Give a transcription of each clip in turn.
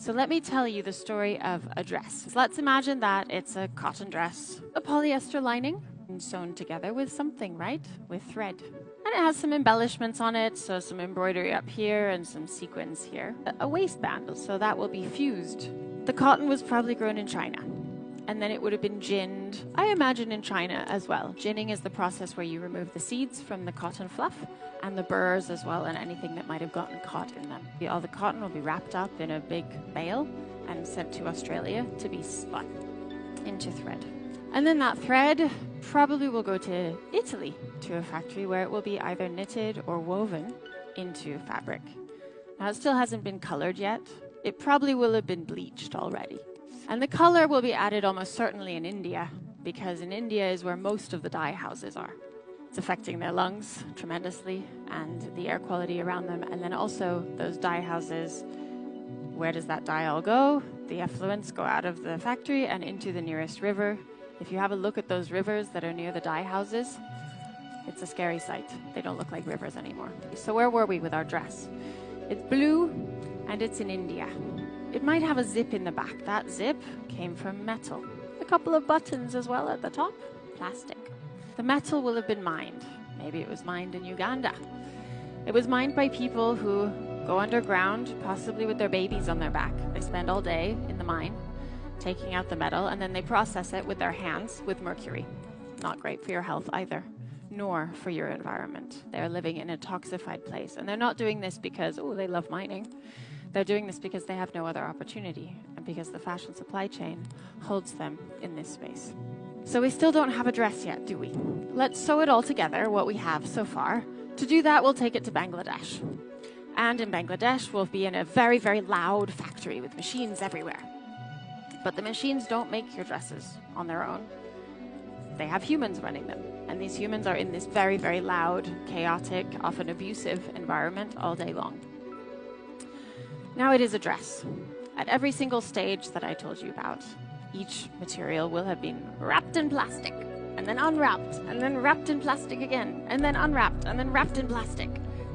So let me tell you the story of a dress. So let's imagine that it's a cotton dress, a polyester lining, and sewn together with something, right? With thread. And it has some embellishments on it, so some embroidery up here and some sequins here. A waistband, so that will be fused. The cotton was probably grown in China. And then it would have been ginned, I imagine, in China as well. Ginning is the process where you remove the seeds from the cotton fluff and the burrs as well, and anything that might have gotten caught in them. All the cotton will be wrapped up in a big bale and sent to Australia to be spun into thread. And then that thread probably will go to Italy, to a factory where it will be either knitted or woven into fabric. Now, it still hasn't been colored yet. It probably will have been bleached already. And the color will be added almost certainly in India, because in India is where most of the dye houses are. It's affecting their lungs tremendously and the air quality around them. And then also those dye houses, where does that dye all go? The effluents go out of the factory and into the nearest river. If you have a look at those rivers that are near the dye houses, it's a scary sight. They don't look like rivers anymore. So where were we with our dress? It's blue and it's in India. It might have a zip in the back. That zip came from metal. A couple of buttons as well at the top, plastic. The metal will have been mined. Maybe it was mined in Uganda. It was mined by people who go underground, possibly with their babies on their back. They spend all day in the mine, taking out the metal, and then they process it with their hands with mercury. Not great for your health either, nor for your environment. They're living in a toxified place, and they're not doing this because, oh, they love mining. They're doing this because they have no other opportunity and because the fashion supply chain holds them in this space. So we still don't have a dress yet, do we? Let's sew it all together, what we have so far. To do that, we'll take it to Bangladesh. And in Bangladesh, we'll be in a very, very loud factory with machines everywhere. But the machines don't make your dresses on their own. They have humans running them. And these humans are in this very, very loud, chaotic, often abusive environment all day long. Now it is a dress. At every single stage that I told you about, each material will have been wrapped in plastic, and then unwrapped, and then wrapped in plastic again, and then unwrapped, and then wrapped in plastic.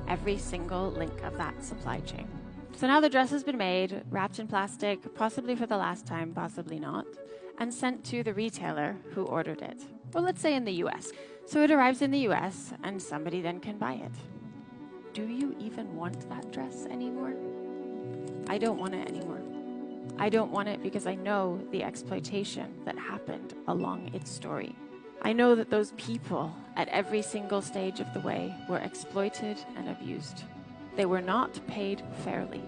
Every single link of that supply chain. So now the dress has been made, wrapped in plastic, possibly for the last time, possibly not, and sent to the retailer who ordered it. Well, let's say in the US. So it arrives in the US, and somebody then can buy it. Do you even want that dress anymore? I don't want it anymore. I don't want it because I know the exploitation that happened along its story. I know that those people at every single stage of the way were exploited and abused. They were not paid fairly.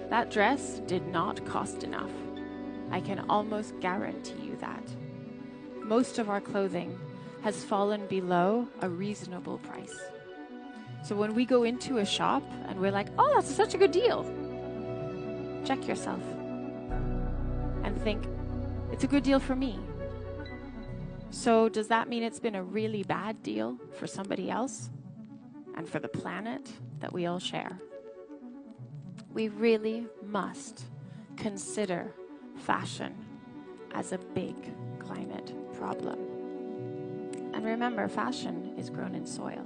That dress did not cost enough. I can almost guarantee you that. Most of our clothing has fallen below a reasonable price. So when we go into a shop and we're like, oh, that's such a good deal, check yourself and think, it's a good deal for me. So does that mean it's been a really bad deal for somebody else and for the planet that we all share? We really must consider fashion as a big climate problem. And remember, fashion is grown in soil.